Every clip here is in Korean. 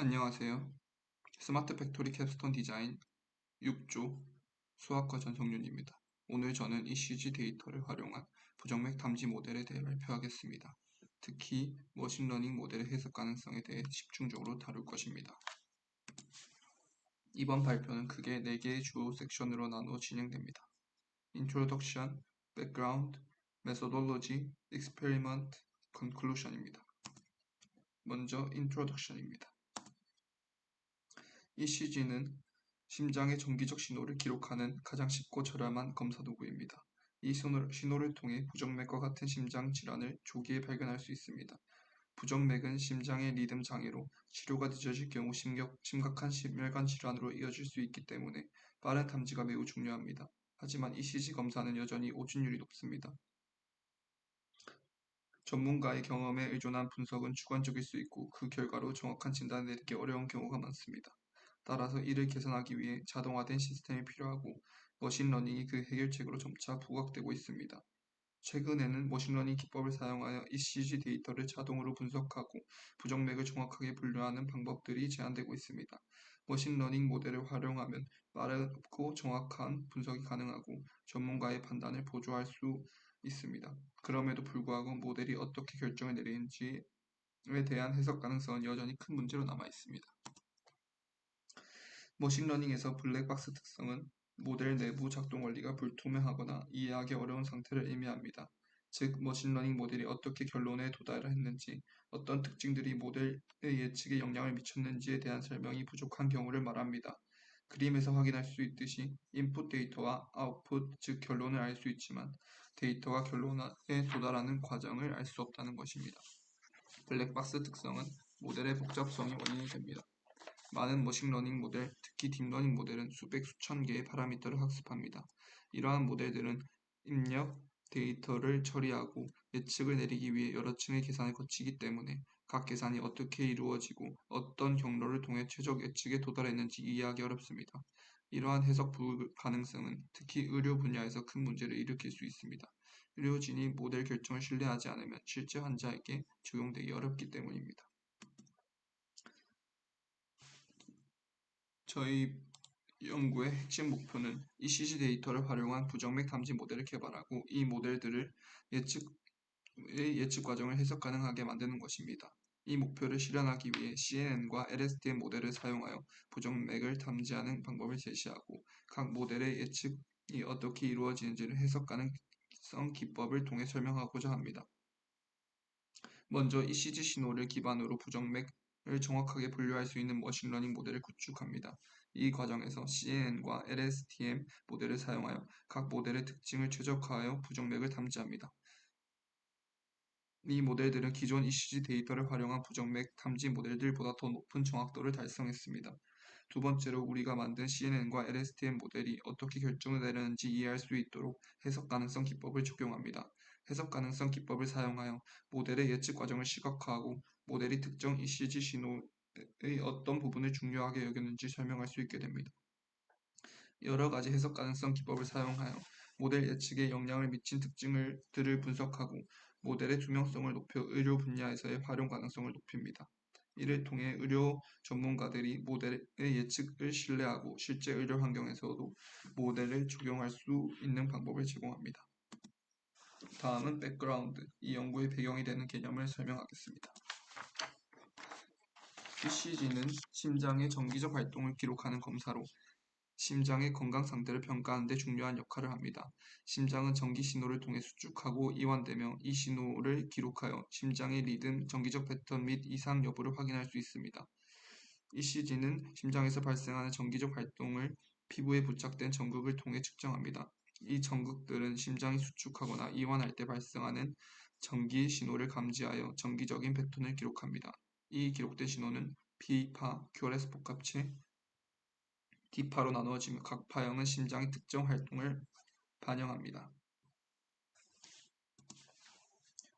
안녕하세요. 스마트 팩토리 캡스톤 디자인 6조 수학과 전성윤입니다. 오늘 저는 ECG 데이터를 활용한 부정맥 탐지 모델에 대해 발표하겠습니다. 특히 머신러닝 모델의 해석 가능성에 대해 집중적으로 다룰 것입니다. 이번 발표는 크게 4개의 주요 섹션으로 나누어 진행됩니다. Introduction, Background, Methodology, Experiment, Conclusion입니다. 먼저 Introduction입니다. ECG는 심장의 정기적 신호를 기록하는 가장 쉽고 저렴한 검사 도구입니다. 이 신호를 통해 부정맥과 같은 심장 질환을 조기에 발견할 수 있습니다. 부정맥은 심장의 리듬 장애로 치료가 늦어질 경우 심각한 심혈관 질환으로 이어질 수 있기 때문에 빠른 탐지가 매우 중요합니다. 하지만 ECG 검사는 여전히 오진율이 높습니다. 전문가의 경험에 의존한 분석은 주관적일 수 있고 그 결과로 정확한 진단을 내리기 어려운 경우가 많습니다. 따라서 이를 개선하기 위해 자동화된 시스템이 필요하고 머신러닝이 그 해결책으로 점차 부각되고 있습니다. 최근에는 머신러닝 기법을 사용하여 ECG 데이터를 자동으로 분석하고 부정맥을 정확하게 분류하는 방법들이 제한되고 있습니다. 머신러닝 모델을 활용하면 빠르고 정확한 분석이 가능하고 전문가의 판단을 보조할 수 있습니다. 그럼에도 불구하고 모델이 어떻게 결정을 내리는지에 대한 해석 가능성은 여전히 큰 문제로 남아 있습니다. 머신러닝에서 블랙박스 특성은 모델 내부 작동 원리가 불투명하거나 이해하기 어려운 상태를 의미합니다. 즉, 머신러닝 모델이 어떻게 결론에 도달했는지, 어떤 특징들이 모델의 예측에 영향을 미쳤는지에 대한 설명이 부족한 경우를 말합니다. 그림에서 확인할 수 있듯이 인풋 데이터와 아웃풋, 즉 결론을 알 수 있지만 데이터가 결론에 도달하는 과정을 알 수 없다는 것입니다. 블랙박스 특성은 모델의 복잡성이 원인이 됩니다. 많은 머신러닝 모델, 특히 딥러닝 모델은 수백 수천 개의 파라미터를 학습합니다. 이러한 모델들은 입력 데이터를 처리하고 예측을 내리기 위해 여러 층의 계산을 거치기 때문에 각 계산이 어떻게 이루어지고 어떤 경로를 통해 최적 예측에 도달했는지 이해하기 어렵습니다. 이러한 해석 불가능성은 특히 의료 분야에서 큰 문제를 일으킬 수 있습니다. 의료진이 모델 결정을 신뢰하지 않으면 실제 환자에게 적용되기 어렵기 때문입니다. 저희 연구의 핵심 목표는 ECG 데이터를 활용한 부정맥 탐지 모델을 개발하고 이 모델들을 예측 과정을 해석 가능하게 만드는 것입니다. 이 목표를 실현하기 위해 CNN과 LSTM 모델을 사용하여 부정맥을 탐지하는 방법을 제시하고 각 모델의 예측이 어떻게 이루어지는지를 해석 가능성 기법을 통해 설명하고자 합니다. 먼저 ECG 신호를 기반으로 부정맥을 정확하게 분류할 수 있는 머신러닝 모델을 구축합니다. 이 과정에서 CNN과 LSTM 모델을 사용하여 각 모델의 특징을 최적화하여 부정맥을 탐지합니다. 이 모델들은 기존 ECG 데이터를 활용한 부정맥 탐지 모델들보다 더 높은 정확도를 달성했습니다. 두 번째로 우리가 만든 CNN과 LSTM 모델이 어떻게 결정을 내리는지 이해할 수 있도록 해석 가능성 기법을 적용합니다. 해석 가능성 기법을 사용하여 모델의 예측 과정을 시각화하고 모델이 특정 ECG 신호의 어떤 부분을 중요하게 여겼는지 설명할 수 있게 됩니다. 여러 가지 해석 가능성 기법을 사용하여 모델 예측에 영향을 미친 특징들을 분석하고 모델의 투명성을 높여 의료 분야에서의 활용 가능성을 높입니다. 이를 통해 의료 전문가들이 모델의 예측을 신뢰하고 실제 의료 환경에서도 모델을 적용할 수 있는 방법을 제공합니다. 다음은 백그라운드, 이 연구의 배경이 되는 개념을 설명하겠습니다. ECG는 심장의 정기적 활동을 기록하는 검사로 심장의 건강 상태를 평가하는 데 중요한 역할을 합니다. 심장은 전기 신호를 통해 수축하고 이완되며 이 신호를 기록하여 심장의 리듬, 정기적 패턴 및 이상 여부를 확인할 수 있습니다. ECG는 심장에서 발생하는 정기적 활동을 피부에 부착된 전극을 통해 측정합니다. 이 전극들은 심장이 수축하거나 이완할 때 발생하는 전기 신호를 감지하여 정기적인 패턴을 기록합니다. 이 기록된 신호는 P파, QRS 복합체, D파로 나누어지며 각 파형은 심장의 특정 활동을 반영합니다.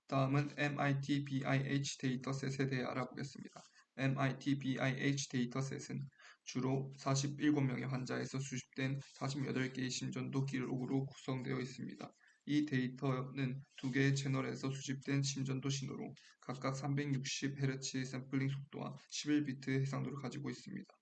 다음은 MIT-BIH 데이터셋에 대해 알아보겠습니다. MIT-BIH 데이터셋은 주로 47명의 환자에서 수집된 48개의 심전도 기록으로 구성되어 있습니다. 이 데이터는 두 개의 채널에서 수집된 심전도 신호로 각각 360Hz 샘플링 속도와 11비트 해상도를 가지고 있습니다.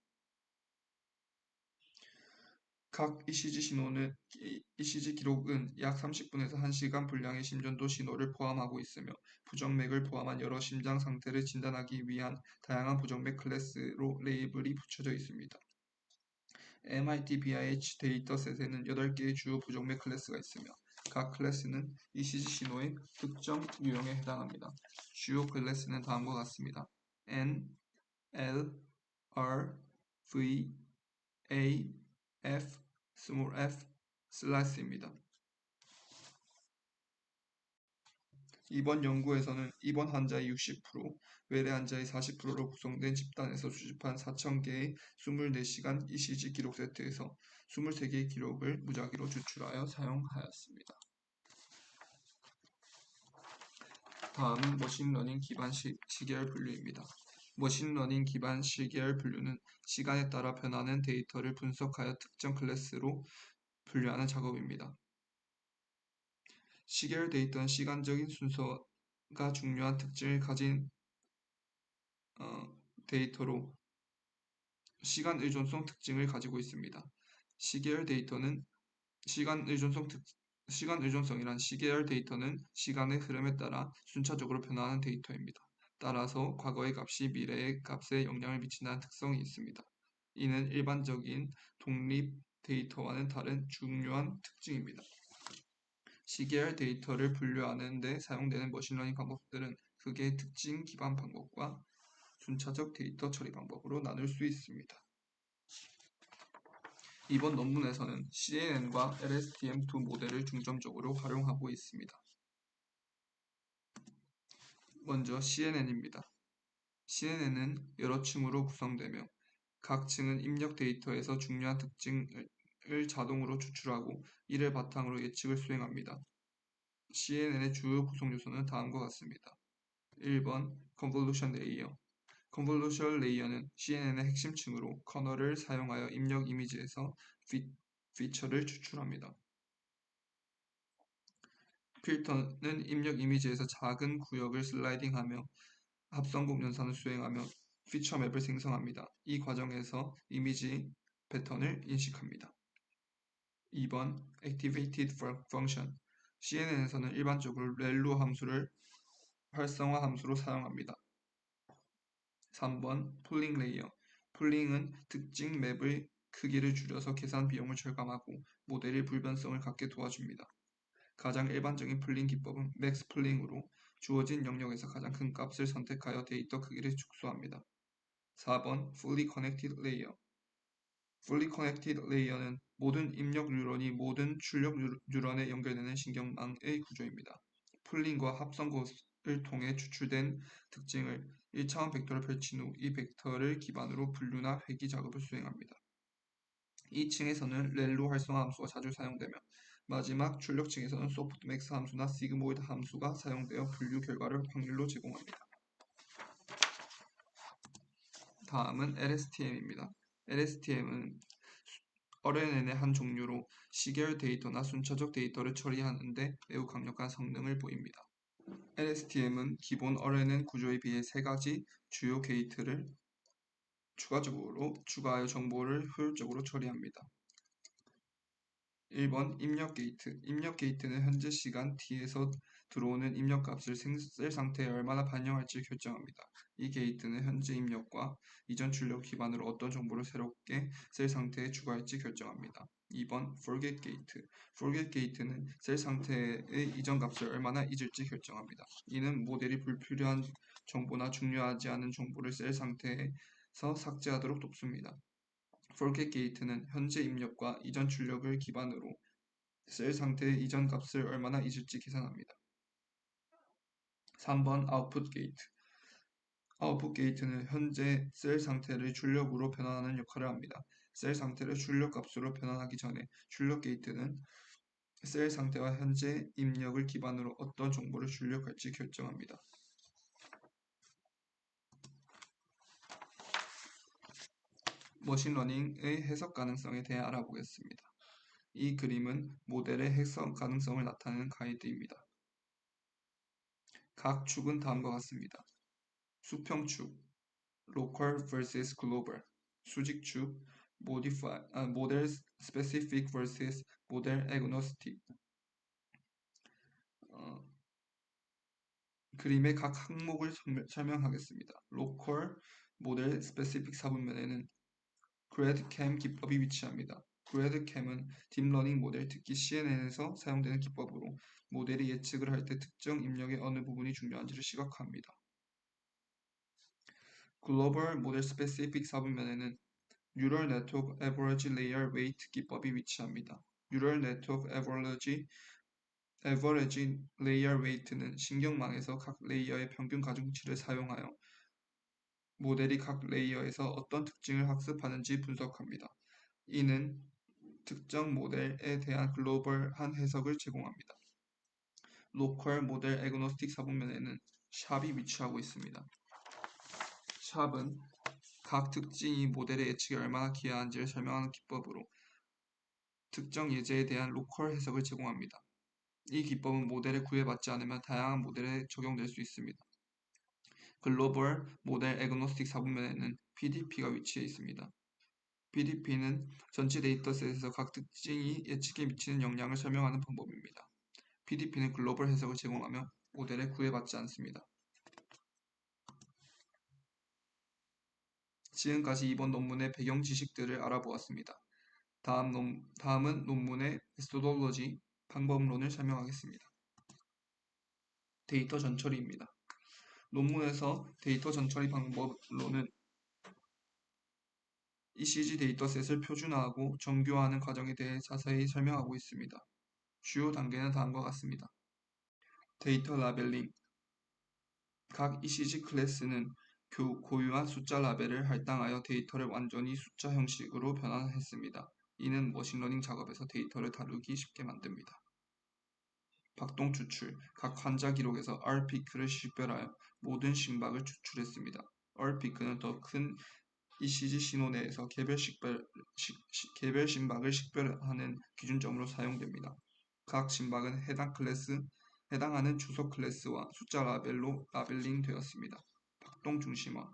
각 ECG 기록은 약 30분에서 1시간 분량의 심전도 신호를 포함하고 있으며 부정맥을 포함한 여러 심장 상태를 진단하기 위한 다양한 부정맥 클래스로 레이블이 붙여져 있습니다. MIT BIH 데이터셋에는 8개의 주요 부정맥 클래스가 있으며 각 클래스는 ECG 신호의 특정 유형에 해당합니다. 주요 클래스는 다음과 같습니다. N, L, R, V, A, F, f, 슬라이스입니다. 이번 연구에서는 입원 환자의 60%, 외래 환자의 40%로 구성된 집단에서 수집한 4,000개의 24시간 ECG 기록 세트에서 23개의 기록을 무작위로 추출하여 사용하였습니다. 다음은 머신러닝 기반 시계열 분류입니다. 머신러닝 기반 시계열 분류는 시간에 따라 변하는 데이터를 분석하여 특정 클래스로 분류하는 작업입니다. 시계열 데이터는 시간적인 순서가 중요한 특징을 가진 데이터로 시간 의존성 특징을 가지고 있습니다. 시계열 데이터는 시간 의존성이란 시계열 데이터는 시간의 흐름에 따라 순차적으로 변화하는 데이터입니다. 따라서 과거의 값이 미래의 값에 영향을 미친다는 특성이 있습니다. 이는 일반적인 독립 데이터와는 다른 중요한 특징입니다. 시계열 데이터를 분류하는 데 사용되는 머신러닝 방법들은 크게 특징 기반 방법과 순차적 데이터 처리 방법으로 나눌 수 있습니다. 이번 논문에서는 CNN과 LSTM 두 모델을 중점적으로 활용하고 있습니다. 먼저 CNN입니다. CNN은 여러 층으로 구성되며 각 층은 입력 데이터에서 중요한 특징을 자동으로 추출하고 이를 바탕으로 예측을 수행합니다. CNN의 주요 구성 요소는 다음과 같습니다. 1번 컨볼루션 레이어. 컨볼루션 레이어는 CNN의 핵심층으로 커널을 사용하여 입력 이미지에서 피처를 추출합니다. 필터는 입력 이미지에서 작은 구역을 슬라이딩하며 합성곡 연산을 수행하며 피처 맵을 생성합니다. 이 과정에서 이미지 패턴을 인식합니다. 2번 Activated Function. CNN에서는 일반적으로 렐루 함수를 활성화 함수로 사용합니다. 3번 폴링 레이어. 폴링은 특징 맵의 크기를 줄여서 계산 비용을 절감하고 모델의 불변성을 갖게 도와줍니다. 가장 일반적인 풀링 기법은 맥스 풀링으로 주어진 영역에서 가장 큰 값을 선택하여 데이터 크기를 축소합니다. 4번 Fully Connected Layer. Fully Connected Layer는 모든 입력 뉴런이 모든 출력 뉴런에 연결되는 신경망의 구조입니다. 풀링과 합성것을 통해 추출된 특징을 1차원 벡터를 펼친 후 이 벡터를 기반으로 분류나 회귀 작업을 수행합니다. 2층에서는 렐로 활성화 함수가 자주 사용되며 마지막 출력층에서는 소프트맥스 함수나 시그모이드 함수가 사용되어 분류 결과를 확률로 제공합니다. 다음은 LSTM입니다. LSTM은 RNN의 한 종류로 시계열 데이터나 순차적 데이터를 처리하는 데 매우 강력한 성능을 보입니다. LSTM은 기본 RNN 구조에 비해 3가지 주요 게이트를 추가적으로 추가하여 정보를 효율적으로 처리합니다. 1번 입력 게이트. 입력 게이트는 현재 시간 t에서 들어오는 입력값을 셀 상태에 얼마나 반영할지 결정합니다. 이 게이트는 현재 입력과 이전 출력 기반으로 어떤 정보를 새롭게 셀 상태에 추가할지 결정합니다. 2번 forget 게이트. forget 게이트는 셀 상태의 이전 값을 얼마나 잊을지 결정합니다. 이는 모델이 불필요한 정보나 중요하지 않은 정보를 셀 상태에서 삭제하도록 돕습니다. forget 게이트는 현재 입력과 이전 출력을 기반으로 셀 상태의 이전 값을 얼마나 잊을지 계산합니다. 3번 output 게이트. output 게이트는 현재 셀 상태를 출력으로 변환하는 역할을 합니다. 셀 상태를 출력 값으로 변환하기 전에 출력 게이트는 셀 상태와 현재 입력을 기반으로 어떤 정보를 출력할지 결정합니다. 머신러닝의 해석 가능성에 대해 알아보겠습니다. 이 그림은 모델의 해석 가능성을 나타내는 가이드입니다. 각 축은 다음과 같습니다. 수평축, local vs global, 수직축, model specific vs model agnostic. 그림의 각 항목을 설명하겠습니다. local, model specific 4분면에는 GradCam 기법이 위치합니다. GradCam은 딥러닝 모델, 특히 CNN에서 사용되는 기법으로 모델이 예측을 할 때 특정 입력의 어느 부분이 중요한지를 시각화합니다. 글로벌 모델 스페시픽 4분면에는 Neural Network Average Layer Weight 기법이 위치합니다. Neural Network Average Layer Weight는 신경망에서 각 레이어의 평균 가중치를 사용하여 모델이 각 레이어에서 어떤 특징을 학습하는지 분석합니다. 이는 특정 모델에 대한 글로벌한 해석을 제공합니다. 로컬 모델 애그노스틱 4분면에는 샵이 위치하고 있습니다. 샵은 각 특징이 모델의 예측에 얼마나 기여한지를 설명하는 기법으로 특정 예제에 대한 로컬 해석을 제공합니다. 이 기법은 모델에 구애받지 않으면 다양한 모델에 적용될 수 있습니다. 글로벌 모델 애그노스틱 4분면에는 PDP가 위치해 있습니다. PDP는 전체 데이터셋에서 각 특징이 예측에 미치는 영향을 설명하는 방법입니다. PDP는 글로벌 해석을 제공하며 모델에 구애받지 않습니다. 지금까지 이번 논문의 배경 지식들을 알아보았습니다. 다음은 논문의 메소돌로지, 방법론을 설명하겠습니다. 데이터 전처리입니다. 논문에서 데이터 전처리 방법론은 ECG 데이터셋을 표준화하고 정교화하는 과정에 대해 자세히 설명하고 있습니다. 주요 단계는 다음과 같습니다. 데이터 라벨링. 각 ECG 클래스는 고유한 숫자 라벨을 할당하여 데이터를 완전히 숫자 형식으로 변환했습니다. 이는 머신러닝 작업에서 데이터를 다루기 쉽게 만듭니다. 박동 추출. 각 환자 기록에서 R피크를 식별하여 모든 심박을 추출했습니다. R피크는 더 큰 ECG 신호 내에서 개별 심박을 식별하는 기준점으로 사용됩니다. 각 심박은 해당하는 주소 클래스와 숫자 라벨로 라벨링 되었습니다. 박동 중심화.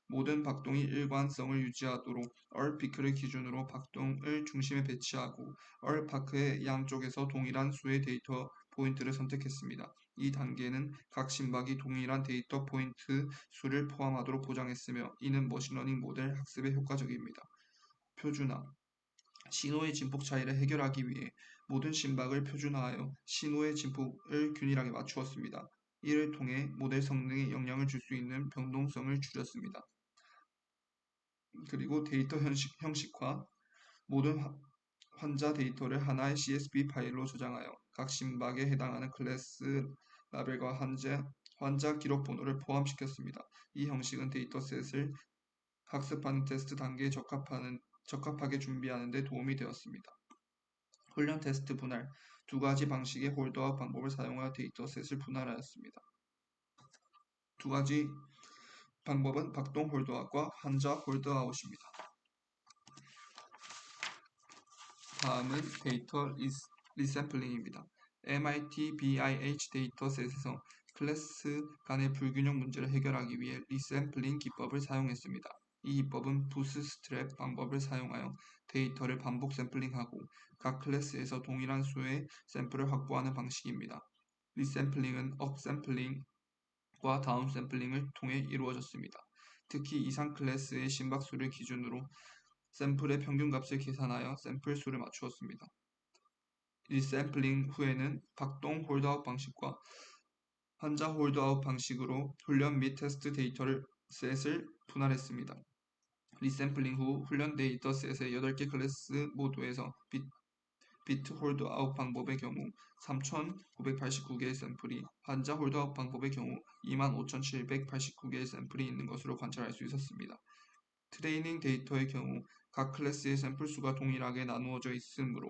모든 박동이 일관성을 유지하도록 얼피크를 기준으로 박동을 중심에 배치하고 얼파크의 양쪽에서 동일한 수의 데이터 포인트를 선택했습니다. 이 단계는 각 심박이 동일한 데이터 포인트 수를 포함하도록 보장했으며 이는 머신러닝 모델 학습에 효과적입니다. 표준화. 신호의 진폭 차이를 해결하기 위해 모든 심박을 표준화하여 신호의 진폭을 균일하게 맞추었습니다. 이를 통해 모델 성능에 영향을 줄 수 있는 변동성을 줄였습니다. 그리고 데이터 형식화. 모든 환자 데이터를 하나의 CSV 파일로 저장하여 각 심박에 해당하는 클래스 라벨과 환자 기록 번호를 포함시켰습니다. 이 형식은 데이터셋을 학습하는 테스트 단계에 적합하게 준비하는 데 도움이 되었습니다. 훈련 테스트 분할. 두 가지 방식의 홀드아웃 방법을 사용하여 데이터셋을 분할하였습니다. 두 가지 방법은 박동 홀드아웃과 환자 홀드아웃입니다. 다음은 데이터 리샘플링입니다. MIT BIH 데이터셋에서 클래스 간의 불균형 문제를 해결하기 위해 리샘플링 기법을 사용했습니다. 이 기법은 부스트랩 방법을 사용하여 데이터를 반복 샘플링하고 각 클래스에서 동일한 수의 샘플을 확보하는 방식입니다. 리샘플링은 업샘플링과 다운샘플링을 통해 이루어졌습니다. 특히 이상 클래스의 심박수를 기준으로 샘플의 평균값을 계산하여 샘플 수를 맞추었습니다. 리샘플링 후에는 박동 홀드아웃 방식과 환자 홀드아웃 방식으로 훈련 및 테스트 데이터셋을 분할했습니다. 리샘플링 후 훈련 데이터셋의 8개 클래스 모두에서 비트 홀드아웃 방법의 경우 3,989개의 샘플이, 환자 홀드아웃 방법의 경우 25,789개의 샘플이 있는 것으로 관찰할 수 있었습니다. 트레이닝 데이터의 경우 각 클래스의 샘플 수가 동일하게 나누어져 있으므로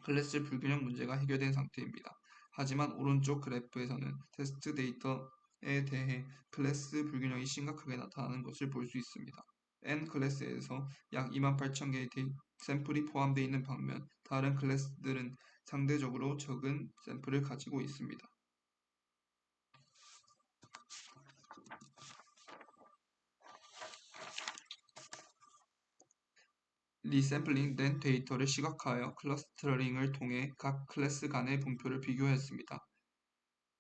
클래스 불균형 문제가 해결된 상태입니다. 하지만 오른쪽 그래프에서는 테스트 데이터에 대해 클래스 불균형이 심각하게 나타나는 것을 볼 수 있습니다. N 클래스에서 약 28,000개의 샘플이 포함되어 있는 반면 다른 클래스들은 상대적으로 적은 샘플을 가지고 있습니다. 리샘플링된 데이터를 시각화하여 클러스터링을 통해 각 클래스 간의 분표를 비교했습니다.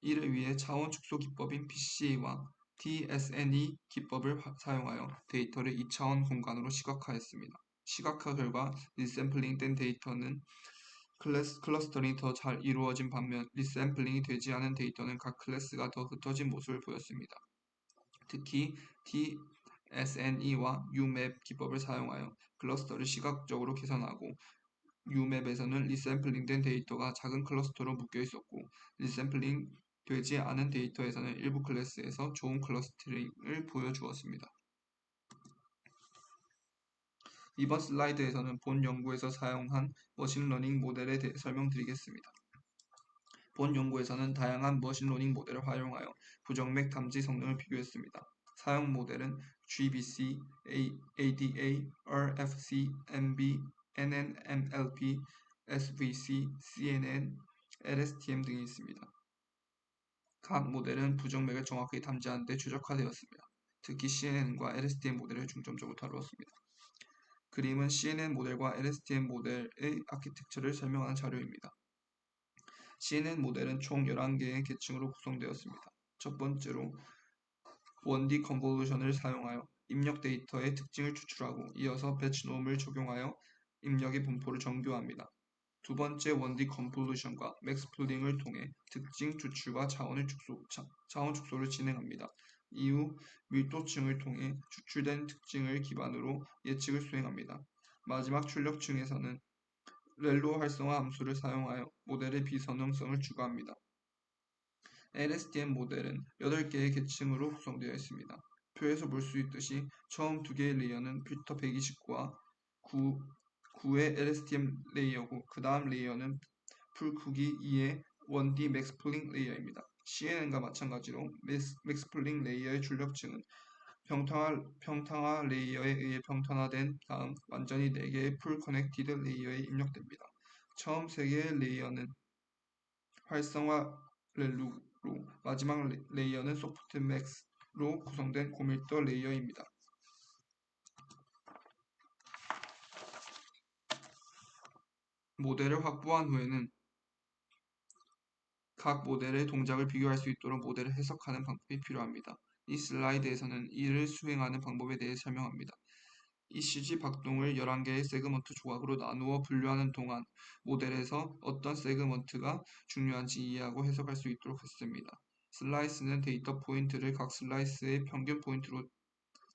이를 위해 차원 축소 기법인 PCA와 DSNE 기법을 사용하여 데이터를 2차원 공간으로 시각화했습니다. 시각화 결과 리샘플링된 데이터는 클러스터링이 더 잘 이루어진 반면 리샘플링이 되지 않은 데이터는 각 클래스가 더 흩어진 모습을 보였습니다. 특히 DSNE와 UMAP 기법을 사용하여 클러스터를 시각적으로 개선하고 UMAP에서는 리샘플링된 데이터가 작은 클러스터로 묶여 있었고 리샘플링 되지 않은 데이터에서는 일부 클래스에서 좋은 클러스터링을 보여주었습니다. 이번 슬라이드에서는 본 연구에서 사용한 머신러닝 모델에 대해 설명드리겠습니다. 본 연구에서는 다양한 머신러닝 모델을 활용하여 부정맥 탐지 성능을 비교했습니다. 사용 모델은 GBC, ADA, RFC, MB, NNMLP, SVC, CNN, LSTM 등이 있습니다. 각 모델은 부정맥을 정확하게 탐지하는 데 최적화되었습니다. 특히 CNN과 LSTM 모델을 중점적으로 다루었습니다. 그림은 CNN 모델과 LSTM 모델의 아키텍처를 설명하는 자료입니다. CNN 모델은 총 11개의 계층으로 구성되었습니다. 첫 번째로 1D 컨볼루션을 사용하여 입력 데이터의 특징을 추출하고 이어서 배치놈을 적용하여 입력의 분포를 정교합니다. 두 번째 1D 컨볼루션과 맥스플링을 통해 특징 추출과 차원 축소를 진행합니다. 이후 밀도층을 통해 추출된 특징을 기반으로 예측을 수행합니다. 마지막 출력층에서는 렐로 활성화 함수를 사용하여 모델의 비선형성을 추가합니다. LSTM 모델은 8개의 계층으로 구성되어 있습니다. 표에서 볼 수 있듯이 처음 2개의 레이어는 필터 129와 9의 LSTM 레이어고 그 다음 레이어는 풀 크기 2의 1D 맥스플링 레이어입니다. CNN과 마찬가지로 맥스플링 레이어의 출력층은 평탄화 레이어에 의해 평탄화된 다음 완전히 4개의 풀 커넥티드 레이어에 입력됩니다. 처음 3개의 레이어는 활성화 렐루로 마지막 레이어는 소프트맥스로 구성된 고밀도 레이어입니다. 모델을 확보한 후에는 각 모델의 동작을 비교할 수 있도록 모델을 해석하는 방법이 필요합니다. 이 슬라이드에서는 이를 수행하는 방법에 대해 설명합니다. ECG 박동을 11개의 세그먼트 조각으로 나누어 분류하는 동안 모델에서 어떤 세그먼트가 중요한지 이해하고 해석할 수 있도록 했습니다. 슬라이스는 데이터 포인트를 각 슬라이스의 평균 포인트로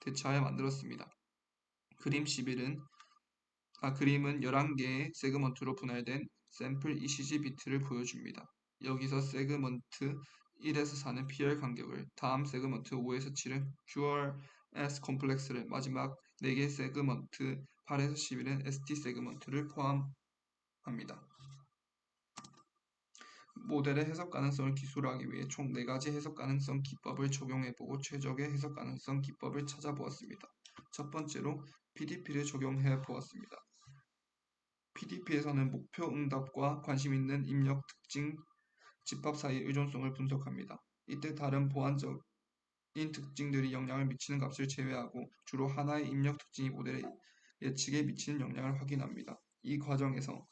대체하여 만들었습니다. 그림은 11개의 세그먼트로 분할된 샘플 ECG 비트를 보여줍니다. 여기서 세그먼트 1에서 4는 PR 간격을, 다음 세그먼트 5에서 7은 QRS 콤플렉스를, 마지막 4개 세그먼트 8에서 11은 ST 세그먼트를 포함합니다. 모델의 해석 가능성을 기술하기 위해 총 4가지 해석 가능성 기법을 적용해보고 최적의 해석 가능성 기법을 찾아보았습니다. 첫 번째로 PDP를 적용해 보았습니다. PDP에서는 목표 응답과 관심 있는 입력 특징 집합 사이의 의존성을 분석합니다. 이때 다른 보완적인 특징들이 영향을 미치는 값을 제외하고 주로 하나의 입력 특징이 모델의 예측에 미치는 영향을 확인합니다. 이 과정에서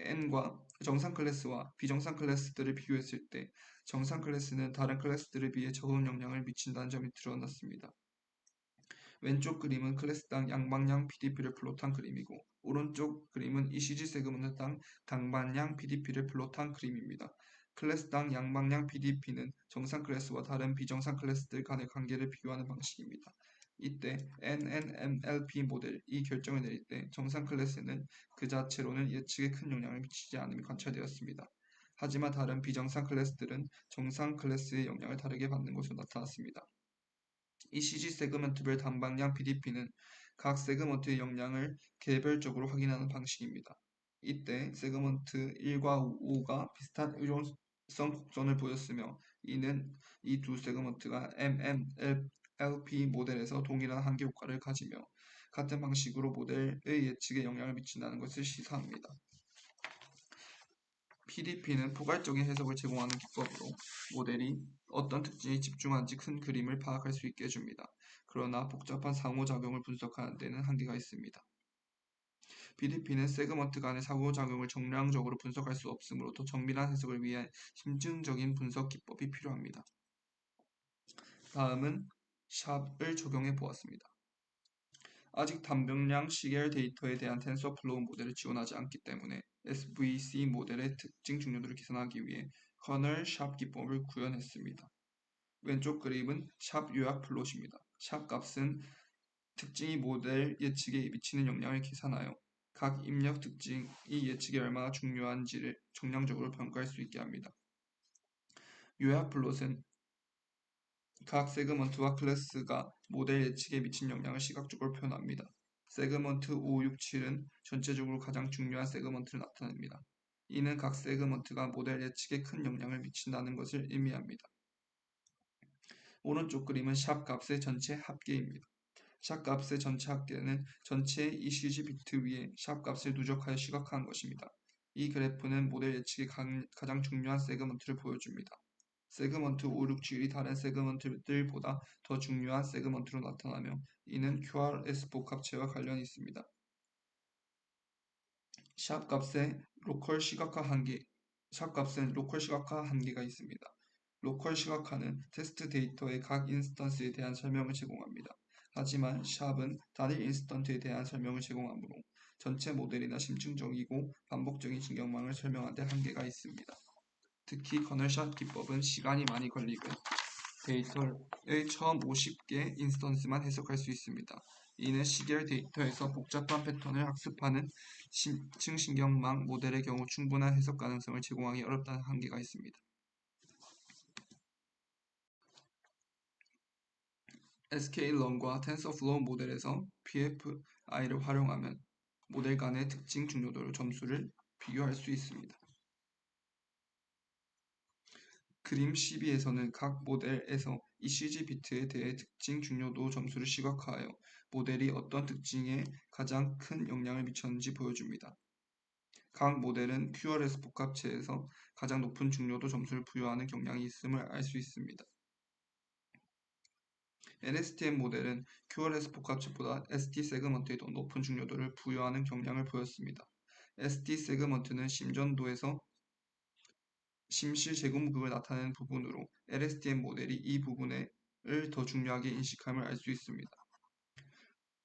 N과 정상 클래스와 비정상 클래스들을 비교했을 때 정상 클래스는 다른 클래스들에 비해 적은 영향을 미친다는 점이 드러났습니다. 왼쪽 그림은 클래스당 양방향 PDP를 플롯한 그림이고 오른쪽 그림은 ECG 세그먼트당 강방향 PDP를 플롯한 그림입니다. 클래스당 양방향 PDP는 정상 클래스와 다른 비정상 클래스들 간의 관계를 비교하는 방식입니다. 이때 NNMLP 모델이 결정을 내릴 때 정상 클래스는 그 자체로는 예측에 큰 영향을 미치지 않음이 관찰되었습니다. 하지만 다른 비정상 클래스들은 정상 클래스의 영향을 다르게 받는 것으로 나타났습니다. ECG 세그먼트별 단방향 PDP는 각 세그먼트의 영향을 개별적으로 확인하는 방식입니다. 이때 세그먼트 1과 5가 비슷한 의존성 곡선을 보였으며 이는 이 두 세그먼트가 LP 모델에서 동일한 한계 효과를 가지며 같은 방식으로 모델의 예측에 영향을 미친다는 것을 시사합니다. PDP는 포괄적인 해석을 제공하는 기법으로 모델이 어떤 특징에 집중한지 큰 그림을 파악할 수 있게 해줍니다. 그러나 복잡한 상호작용을 분석하는 데는 한계가 있습니다. PDP는 세그먼트 간의 상호작용을 정량적으로 분석할 수 없으므로 더 정밀한 해석을 위해 심층적인 분석 기법이 필요합니다. 다음은 샵을 적용해 보았습니다. 아직 단병량 시계열 데이터에 대한 텐서플로우 모델을 지원하지 않기 때문에 SVC 모델의 특징 중요도를 계산하기 위해 커널 샵 기법을 구현했습니다. 왼쪽 그림은 샵 요약 플롯입니다. 샵 값은 특징이 모델 예측에 미치는 영향을 계산하여 각 입력 특징이 예측에 얼마나 중요한지를 정량적으로 평가할 수 있게 합니다. 요약 플롯은 각 세그먼트와 클래스가 모델 예측에 미친 영향을 시각적으로 표현합니다. 세그먼트 567은 전체적으로 가장 중요한 세그먼트를 나타냅니다. 이는 각 세그먼트가 모델 예측에 큰 영향을 미친다는 것을 의미합니다. 오른쪽 그림은 샵 값의 전체 합계입니다. 샵 값의 전체 합계는 전체 ECG 비트 위에 샵 값을 누적하여 시각화한 것입니다. 이 그래프는 모델 예측의 가장 중요한 세그먼트를 보여줍니다. 세그먼트 567이 다른 세그먼트들보다 더 중요한 세그먼트로 나타나며 이는 QRS 복합체와 관련이 있습니다. 샵 값은 로컬 시각화 한계가 있습니다. 로컬 시각화는 테스트 데이터의 각 인스턴스에 대한 설명을 제공합니다. 하지만 샵은 단일 인스턴트에 대한 설명을 제공하므로 전체 모델이나 심층적이고 반복적인 신경망을 설명하는 데 한계가 있습니다. 특히 커널샷 기법은 시간이 많이 걸리고 데이터의 처음 50개 인스턴스만 해석할 수 있습니다. 이는 시계열 데이터에서 복잡한 패턴을 학습하는 심층 신경망 모델의 경우 충분한 해석 가능성을 제공하기 어렵다는 한계가 있습니다. sklearn과 tensorflow 모델에서 PFI를 활용하면 모델 간의 특징 중요도를 점수를 비교할 수 있습니다. 그림 12에서는 각 모델에서 ECG 비트에 대해 특징 중요도 점수를 시각화하여 모델이 어떤 특징에 가장 큰 영향을 미쳤는지 보여줍니다. 각 모델은 QRS 복합체에서 가장 높은 중요도 점수를 부여하는 경향이 있음을 알 수 있습니다. NSTM 모델은 QRS 복합체보다 ST 세그먼트에 더 높은 중요도를 부여하는 경향을 보였습니다. ST 세그먼트는 심전도에서 심실 제곱무극을 나타내는 부분으로 LSTM 모델이 이 부분을 더 중요하게 인식함을 알 수 있습니다.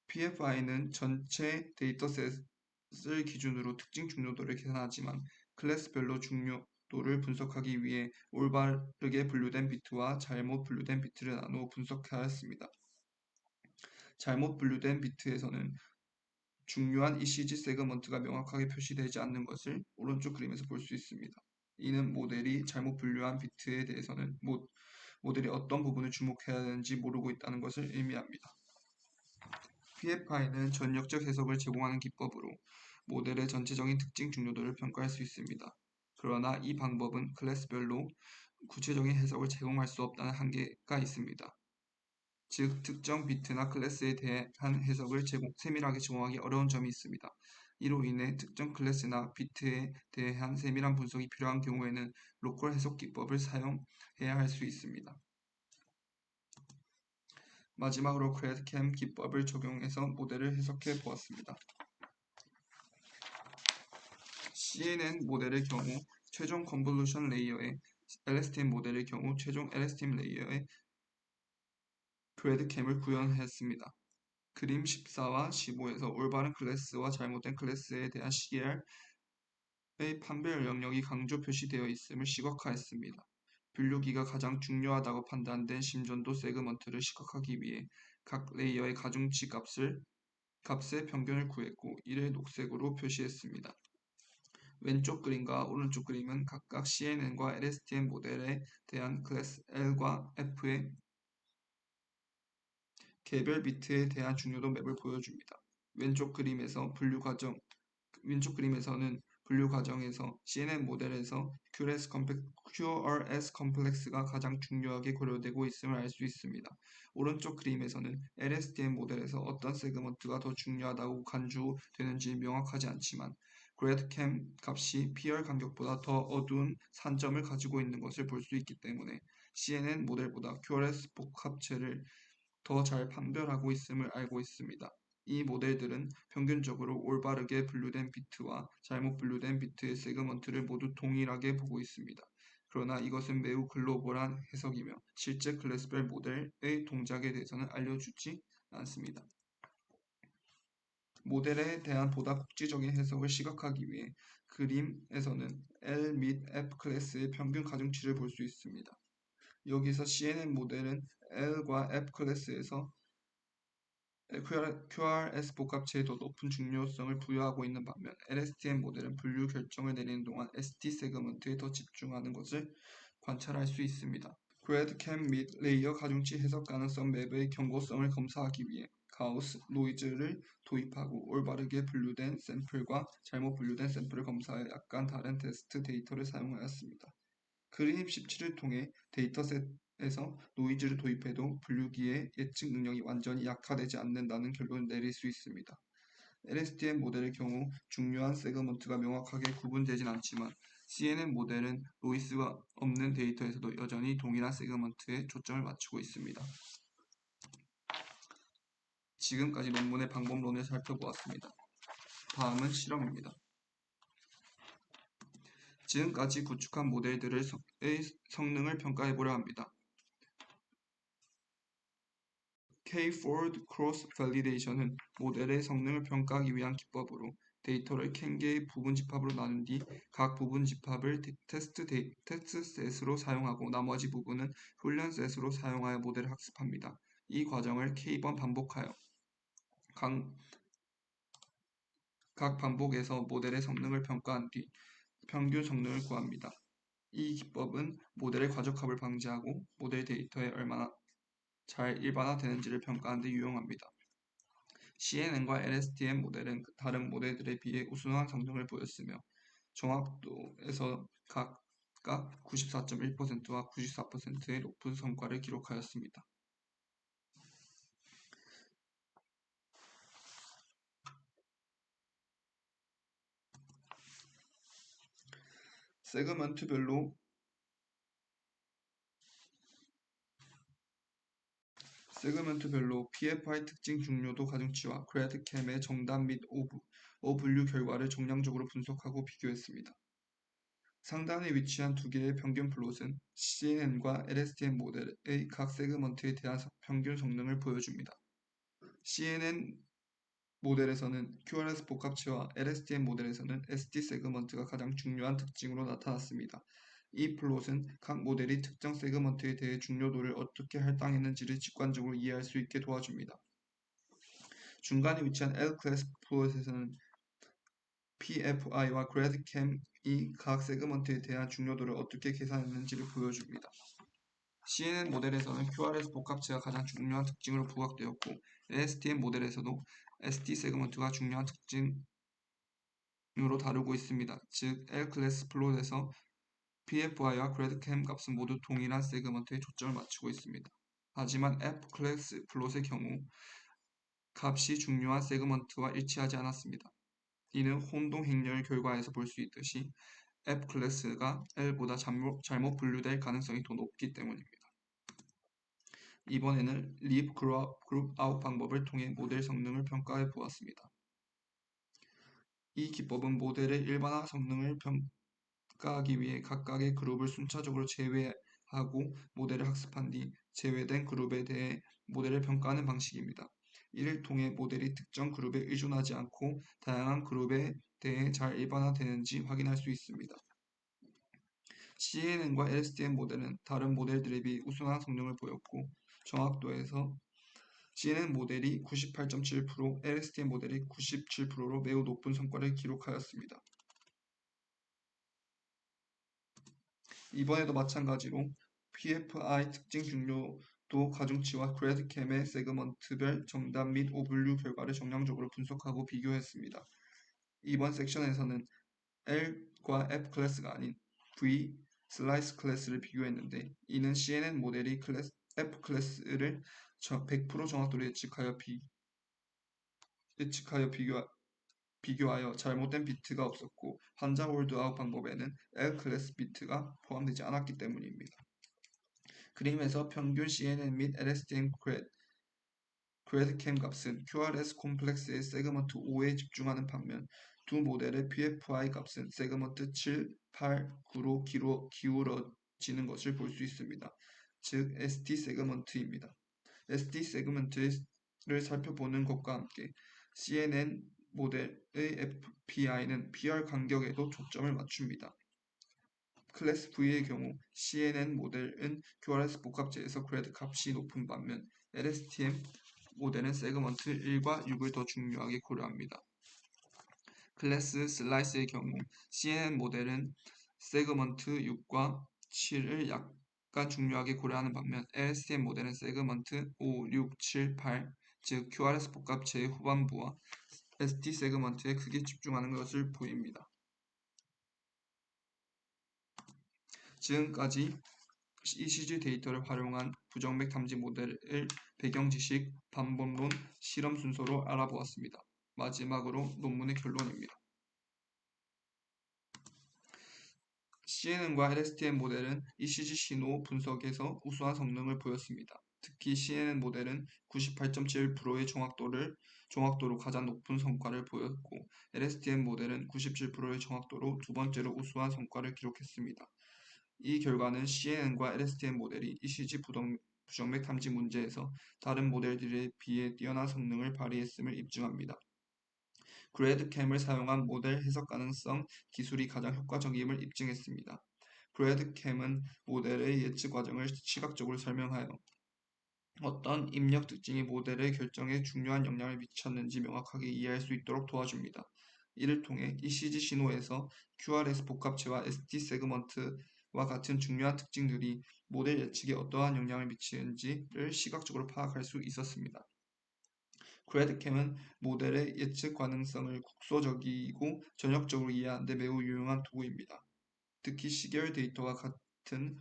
PFI는 전체 데이터셋을 기준으로 특징 중요도를 계산하지만 클래스별로 중요도를 분석하기 위해 올바르게 분류된 비트와 잘못 분류된 비트를 나누어 분석하였습니다. 잘못 분류된 비트에서는 중요한 ECG 세그먼트가 명확하게 표시되지 않는 것을 오른쪽 그림에서 볼 수 있습니다. 이는 모델이 잘못 분류한 비트에 대해서는 모델이 어떤 부분을 주목해야 하는지 모르고 있다는 것을 의미합니다. PFI는 전역적 해석을 제공하는 기법으로 모델의 전체적인 특징 중요도를 평가할 수 있습니다. 그러나 이 방법은 클래스별로 구체적인 해석을 제공할 수 없다는 한계가 있습니다. 즉, 특정 비트나 클래스에 대한 해석을 세밀하게 제공하기 어려운 점이 있습니다. 이로 인해 특정 클래스나 비트에 대한 세밀한 분석이 필요한 경우에는 로컬 해석 기법을 사용해야 할 수 있습니다. 마지막으로 크레드캠 기법을 적용해서 모델을 해석해 보았습니다. CNN 모델의 경우 최종 컨볼루션 레이어의 LSTM 모델의 경우 최종 LSTM 레이어의 크레드캠을 구현했습니다. 그림 14와 15에서 올바른 클래스와 잘못된 클래스에 대한 시계열의 판별 영역이 강조 표시되어 있음을 시각화했습니다. 분류기가 가장 중요하다고 판단된 심전도 세그먼트를 시각하기 위해 각 레이어의 가중치 값의 평균을 구했고 이를 녹색으로 표시했습니다. 왼쪽 그림과 오른쪽 그림은 각각 CNN과 LSTM 모델에 대한 클래스 L과 F의 개별 비트에 대한 중요도 맵을 보여줍니다. 왼쪽 그림에서는 분류 과정에서 CNN 모델에서 QRS 컴플렉스가 가장 중요하게 고려되고 있음을 알 수 있습니다. 오른쪽 그림에서는 LSTM 모델에서 어떤 세그먼트가 더 중요하다고 간주되는지 명확하지 않지만 그래드캠 값이 PR 간격보다 더 어두운 산점을 가지고 있는 것을 볼 수 있기 때문에 CNN 모델보다 QRS 복합체를 더 잘 판별하고 있음을 알고 있습니다. 이 모델들은 평균적으로 올바르게 분류된 비트와 잘못 분류된 비트의 세그먼트를 모두 동일하게 보고 있습니다. 그러나 이것은 매우 글로벌한 해석이며 실제 클래스별 모델의 동작에 대해서는 알려주지 않습니다. 모델에 대한 보다 국지적인 해석을 시각하기 위해 그림에서는 L 및 F 클래스의 평균 가중치를 볼 수 있습니다. 여기서 CNN 모델은 L과 F 클래스에서 QRS 복합체에 더 높은 중요성을 부여하고 있는 반면 LSTM 모델은 분류 결정을 내리는 동안 ST 세그먼트에 더 집중하는 것을 관찰할 수 있습니다. 그래드캠 및 레이어 가중치 해석 가능성 맵의 경고성을 검사하기 위해 가우스 노이즈를 도입하고 올바르게 분류된 샘플과 잘못 분류된 샘플을 검사해 약간 다른 테스트 데이터를 사용하였습니다. 그림 17을 통해 데이터셋에서 노이즈를 도입해도 분류기의 예측 능력이 완전히 약화되지 않는다는 결론을 내릴 수 있습니다. LSTM 모델의 경우 중요한 세그먼트가 명확하게 구분되진 않지만 CNN 모델은 노이즈가 없는 데이터에서도 여전히 동일한 세그먼트에 초점을 맞추고 있습니다. 지금까지 논문의 방법론을 살펴보았습니다. 다음은 실험입니다. 지금까지 구축한 모델들의 성능을 평가해보려 합니다. K-fold cross validation은 모델의 성능을 평가하기 위한 기법으로 데이터를 캔 개의 부분 집합으로 나눈 뒤 각 부분 집합을 테스트 셋으로 사용하고 나머지 부분은 훈련 셋으로 사용하여 모델을 학습합니다. 이 과정을 K번 반복하여 각 반복에서 모델의 성능을 평가한 뒤 평균 성능을 구합니다. 이 기법은 모델의 과적합을 방지하고 모델 데이터에 얼마나 잘 일반화되는지를 평가하는 데 유용합니다. CNN과 LSTM 모델은 다른 모델들에 비해 우수한 성능을 보였으며 정확도에서 각각 94.1%와 94%의 높은 성과를 기록하였습니다. 세그먼트별로 PFI 특징 중요도 가중치와 그래드캠의 정답 및 어분류 결과를 정량적으로 분석하고 비교했습니다. 상단에 위치한 두 개의 평균 플롯은 CNN과 LSTM 모델의 각 세그먼트에 대한 평균 성능을 보여줍니다. CNN 모델에서는 QRS 복합체와 LSTM 모델에서는 ST 세그먼트가 가장 중요한 특징으로 나타났습니다. 이 플롯은 각 모델이 특정 세그먼트에 대해 중요도를 어떻게 할당했는지를 직관적으로 이해할 수 있게 도와줍니다. 중간에 위치한 L-클래스 플롯에서는 PFI와 그래드캠이 각 세그먼트에 대한 중요도를 어떻게 계산했는지를 보여줍니다. CNN 모델에서는 QRS 복합체가 가장 중요한 특징으로 부각되었고 LSTM 모델에서도 ST 세그먼트가 중요한 특징으로 다루고 있습니다. 즉 L-클래스 플롯에서 PFI와 그래드캠 값은 모두 동일한 세그먼트에 초점을 맞추고 있습니다. 하지만 F-클래스 플롯의 경우 값이 중요한 세그먼트와 일치하지 않았습니다. 이는 혼동 행렬 결과에서 볼 수 있듯이 F-클래스가 L보다 잘못 분류될 가능성이 더 높기 때문입니다. 이번에는 립 그룹 아웃 방법을 통해 모델 성능을 평가해 보았습니다. 이 기법은 모델의 일반화 성능을 평가하기 위해 각각의 그룹을 순차적으로 제외하고 모델을 학습한 뒤 제외된 그룹에 대해 모델을 평가하는 방식입니다. 이를 통해 모델이 특정 그룹에 의존하지 않고 다양한 그룹에 대해 잘 일반화되는지 확인할 수 있습니다. CNN과 LSTM 모델은 다른 모델들에 비해 우수한 성능을 보였고 정확도에서 CNN 모델이 98.7%, LSTM 모델이 97%로 매우 높은 성과를 기록하였습니다. 이번에도 마찬가지로 PFI 특징 중요도 가중치와 그래드캠의 세그먼트별 정답 및 오분류 결과를 정량적으로 분석하고 비교했습니다. 이번 섹션에서는 L과 F 클래스가 아닌 V 슬라이스 클래스를 비교했는데 이는 CNN 모델이 F 클래스를 100% 정확도로 예측하여 비교하여 잘못된 비트가 없었고 환자 홀드아웃 방법에는 L 클래스 비트가 포함되지 않았기 때문입니다. 그림에서 평균 CNN 및 LSTM 그래드캠 값은 QRS 콤플렉스의 세그먼트 5에 집중하는 반면 두 모델의 PFI 값은 세그먼트 7, 8, 9로 기울어지는 것을 볼 수 있습니다. 즉 ST 세그먼트입니다. ST 세그먼트를 살펴보는 것과 함께 CNN 모델의 FPI는 PR 간격에도 초점을 맞춥니다. 클래스 V의 경우 CNN 모델은 QRS 복합체에서 그래드 값이 높은 반면 LSTM 모델은 세그먼트 1과 6을 더 중요하게 고려합니다. 클래스 슬라이스의 경우 CNN 모델은 세그먼트 6과 7을 약간 중요하게 고려하는 반면 LSTM 모델은 세그먼트 5, 6, 7, 8, 즉 QRS 복합체의 후반부와 ST 세그먼트에 크게 집중하는 것을 보입니다. 지금까지 ECG 데이터를 활용한 부정맥 탐지 모델을 배경 지식, 방법론, 실험 순서로 알아보았습니다. 마지막으로 논문의 결론입니다. CNN과 LSTM 모델은 ECG 신호 분석에서 우수한 성능을 보였습니다. 특히 CNN 모델은 98.7%의 정확도로 가장 높은 성과를 보였고 LSTM 모델은 97%의 정확도로 두 번째로 우수한 성과를 기록했습니다. 이 결과는 CNN과 LSTM 모델이 ECG 부정맥 탐지 문제에서 다른 모델들에 비해 뛰어난 성능을 발휘했음을 입증합니다. 그래드캠을 사용한 모델 해석 가능성 기술이 가장 효과적임을 입증했습니다. 그래드캠은 모델의 예측 과정을 시각적으로 설명하여 어떤 입력 특징이 모델의 결정에 중요한 영향을 미쳤는지 명확하게 이해할 수 있도록 도와줍니다. 이를 통해 ECG 신호에서 QRS 복합체와 ST 세그먼트와 같은 중요한 특징들이 모델 예측에 어떠한 영향을 미치는지를 시각적으로 파악할 수 있었습니다. 그래드캠은 모델의 예측 가능성을 국소적이고 전역적으로 이해하는 데 매우 유용한 도구입니다. 특히 시계열 데이터와 같은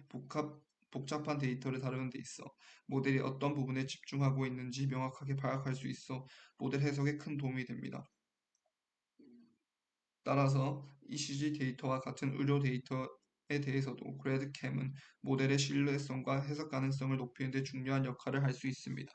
복잡한 데이터를 다루는 데 있어 모델이 어떤 부분에 집중하고 있는지 명확하게 파악할 수 있어 모델 해석에 큰 도움이 됩니다. 따라서 ECG 데이터와 같은 의료 데이터에 대해서도 그래드캠은 모델의 신뢰성과 해석 가능성을 높이는 데 중요한 역할을 할 수 있습니다.